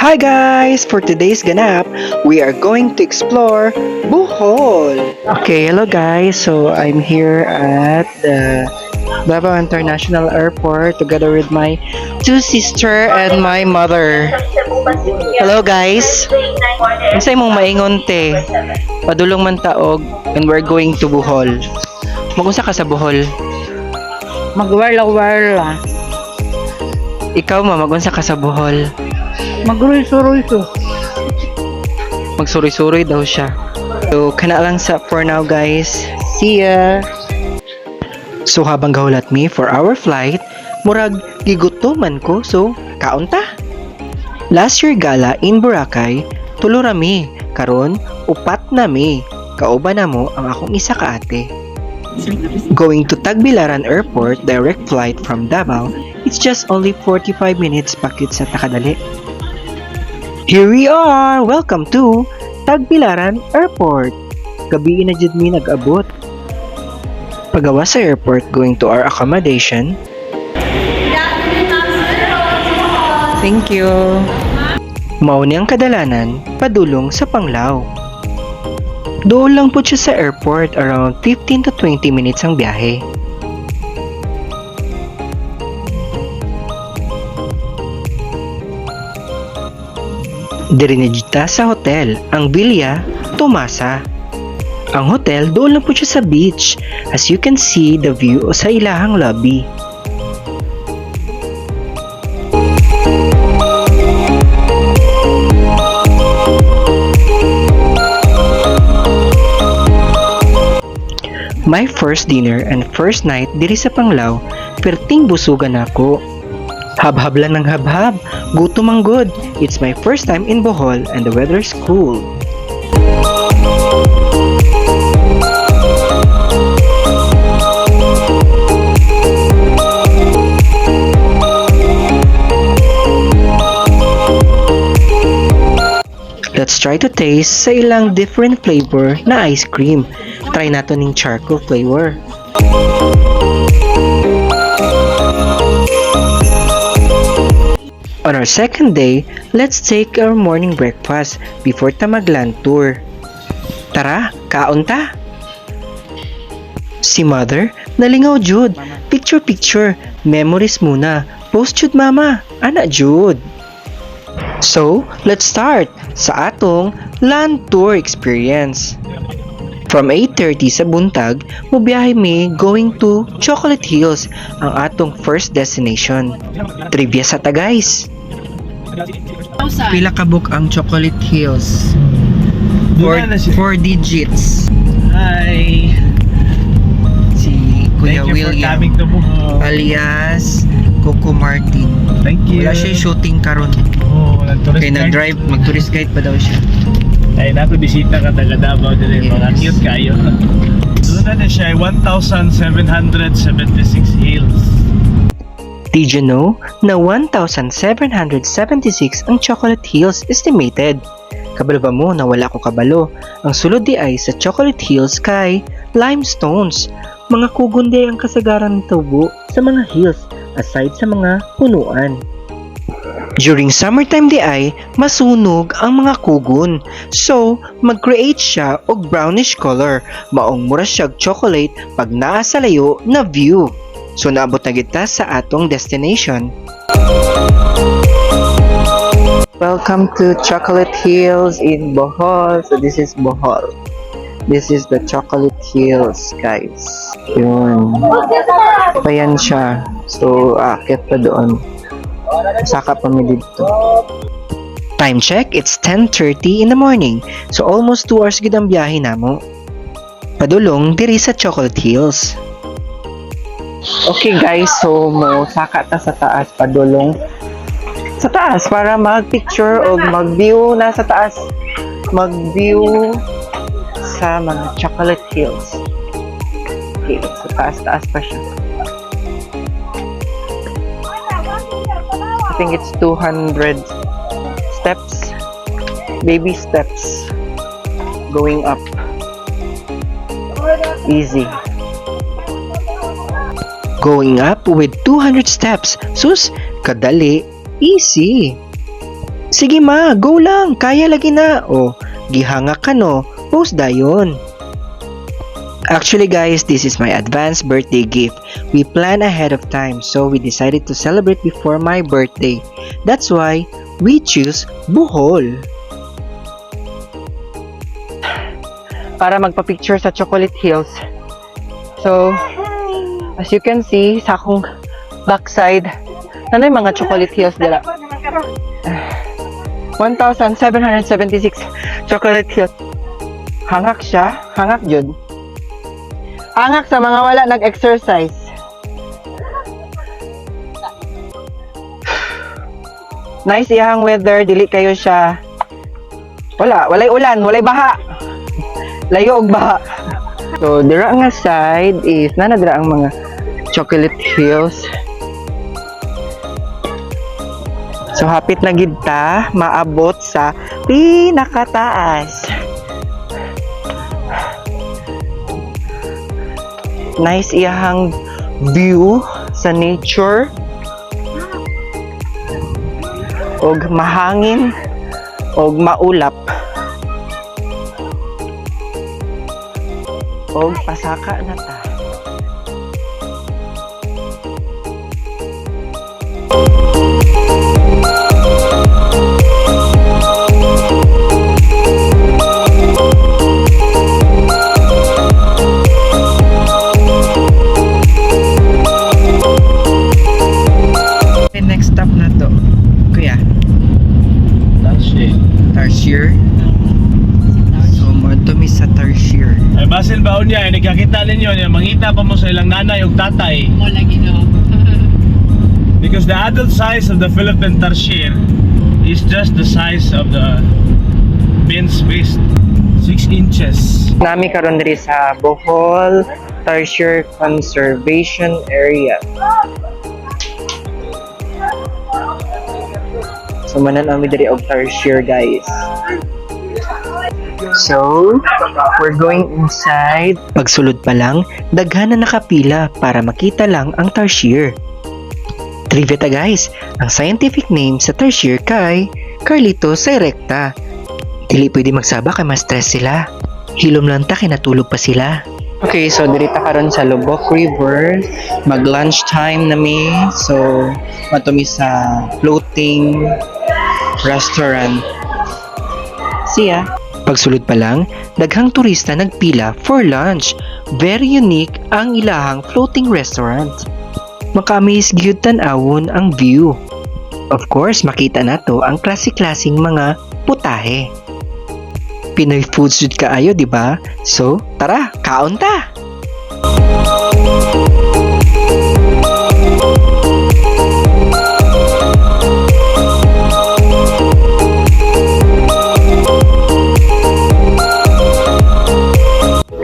Hi guys! For today's ganap, we are going to explore Bohol. Okay, hello guys. So I'm here at the Davao International Airport together with my two sister and my mother. Hello guys. Unsay mong maingon te? Padulong man taog and we're going to Bohol. Magunsa ka sa Bohol? Magwarla-warla. Ikaw ma, magunsa ka sa Bohol? Magruy-suruy-su. Magsuroy-suroy daw siya. So, kana lang sa for now guys. See ya! So, habang gahulat mi for our flight, murag gigutuman ko, so, kaunta. Last year gala in Boracay, tulo rami. Karon, upat na mi. Kauban na mo ang akong isa ka ate. Going to Tagbilaran Airport, direct flight from Davao, it's just only 45 minutes pakit sa Takadali. Here we are! Welcome to Tagbilaran Airport. Gabi na jud mi nag-abot. Pagawa sa airport, going to our accommodation. Thank you. Mauni ang kadalanan, padulong sa Panglao. Doon lang po siya sa airport, around 15 to 20 minutes ang biyahe. Dirinidita sa hotel, ang Villa Tomasa. Ang hotel, doon lang po siya sa beach. As you can see, the view sa ilahang lobby. My first dinner and first night diri sa Panglao, perting busugan ako. Habhab lang ng habhab, gutom ang good. It's my first time in Bohol and the weather's cool. Let's try to taste sa ilang different flavor na ice cream. Try nato ning charcoal flavor. On our second day, let's take our morning breakfast before ta mag-land tour. Tara, kaon ta! Si mother, nalingaw jud. Picture, memories muna. Post jud mama, ana jud. So, let's start sa atong land tour experience. From 8:30 sa buntag, mubiyahe mi going to Chocolate Hills, ang atong first destination. Trivia sa ta guys. Pila ka book ang Chocolate Hills? 4 digits. Hi! Si Kuya Thank you for William coming to Bohol. alias Coco Martin. Thank you. Wala siya shooting karon. Oh, nag-tourist Kaya guide. nag-drive, mag-tourist guide pa daw siya. Ay, nato bisita ka taga Davao din. Yes. Mga cute kayo. Doon na siya ay 1,776 hills. Did you know na 1,776 ang Chocolate Hills estimated? Kabalo ba mo na wala ko kabalo? Ang sulod di ay sa Chocolate Hills kay limestones. Mga kugunde ang kasagaran ng tubo sa mga hills aside sa mga punuan. During summertime di ay masunog ang mga kugon. So, mag-create siya og brownish color. Maong mura siyag chocolate pag naa sa layo na view. So, naabot na kita sa atong destination. Welcome to Chocolate Hills in Bohol. So, this is Bohol. This is the Chocolate Hills, guys. Yun. Ayan siya. So, akit pa doon. Saka pa mi dito. Time check, it's 10:30 in the morning. So, almost 2 hours gid ang biyahe namo. Padulong diri sa Chocolate Hills. Okay guys, so mo saka ta sa taas, padulong sa taas para mag-picture o mag-view na sa taas. Mag-view sa mga Chocolate Hills. Okay, so taas-taas pa siya. I think it's 200 steps, baby steps going up. Easy. Going up with 200 steps. Sus, kadali. Easy. Sige ma, go lang, kaya lagi na. O, gihanga ka no, post dayon. Actually guys, this is my advanced birthday gift. We plan ahead of time, so we decided to celebrate before my birthday. That's why we choose Bohol. Para magpa-picture sa Chocolate Hills. So, as you can see, sa akong backside, ano yung mga Chocolate Hills dila? 1,776 Chocolate Hills. Hangak siya. Hangak yun. Hangak sa mga wala nag-exercise. Nice iyang weather. Dili kayo siya. Walay ulan. Walay baha. Layo og baha. So, dira nga side is nanadira ang mga Chocolate Hills. So, hapit na gid ta maabot sa pinakataas. Nice iyahang view sa nature. Og mahangin og maulap. Og pasaka na ta. Next stop na to. Kuya, Tarsier. So, madumi sa Tarsier. Ay basin baon niya, nagkakita ninyo niya, mangita pa mo sa ilang nanay o tatay. Mo lagi no. Because the adult size of the Philippine tarsier is just the size of the men's waist. 6 inches. Nami karon diri sa Bohol Tarsier Conservation Area. So manan ami diri og Tarsier guys. So, we're going inside. Pagsulod pa lang, daghan na nakapila para makita lang ang Tarsier. Trivia ta guys, ang scientific name sa Tarsier kay Carlitos erecta. Dili pwede magsaba kay ma-stress sila. Hilom lang ta kay natulog pa sila. Okay, so diri ta karon sa Lubok River. Mag-lunch time na mi. So, matumi sa floating restaurant. See ya. Pagsulod pa lang, daghang turista nagpila for lunch. Very unique ang ilahang floating restaurant. Maka-amaze gyud tan-awon ang view. Of course, makita nato ang klase-klaseng mga putahe. Pinoy foods jud kaayo, di ba? So, tara, kaon ta.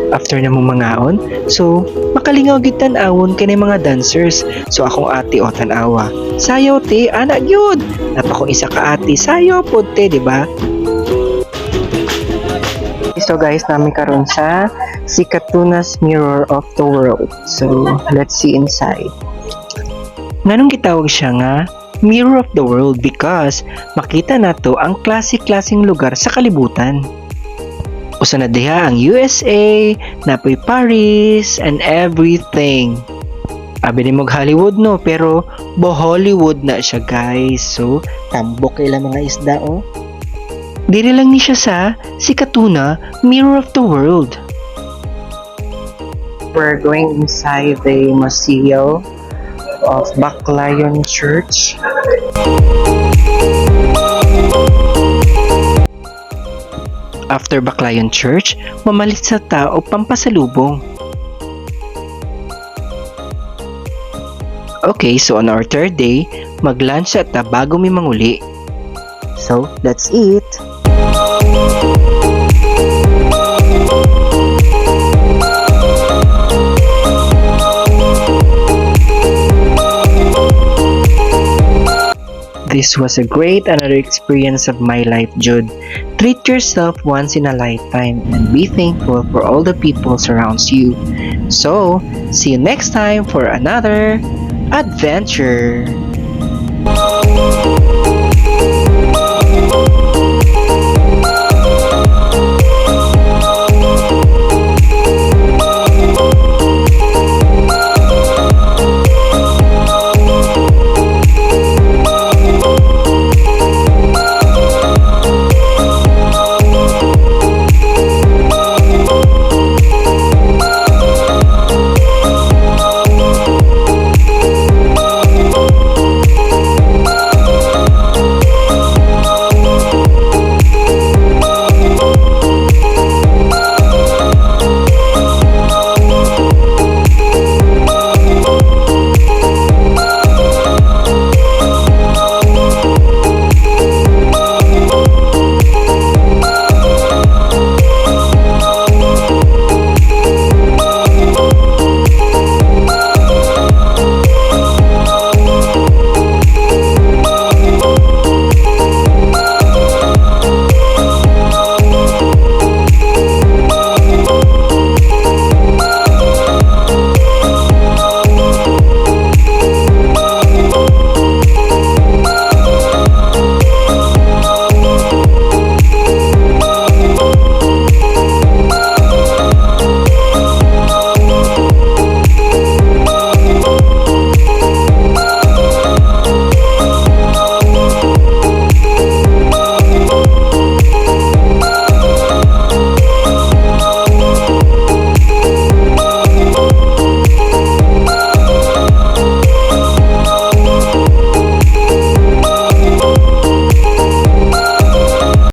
After na mong mangaon, so makalingaw gid tan-awon kini mga dancers. So akong ate o tan-awa. Sayaw te, ana gyud. Napakong isa ka ate, sayaw pod te, di ba? So guys, namin karon sa Sikatunas Mirror of the World. So let's see inside. Nganong gitawag siya nga Mirror of the World? Because makita nato ang klase-klaseng lugar sa kalibutan. Usa na diha ang USA, napoy Paris, and everything. Abi ni mog Hollywood no, pero Bohollywood na siya guys. So, tambok kay mga isda oh. Dili lang ni siya sa Sikatuna Mirror of the World. We're going inside the Museo of Baclayon Church. After Baclayon Church, mamalit sa tao pampasalubong. Okay, so on our third day, mag-lunch at bago may manguli. So, that's it. This was a great another experience of my life, Jude. Treat yourself once in a lifetime and be thankful for all the people surrounds you. So, see you next time for another adventure.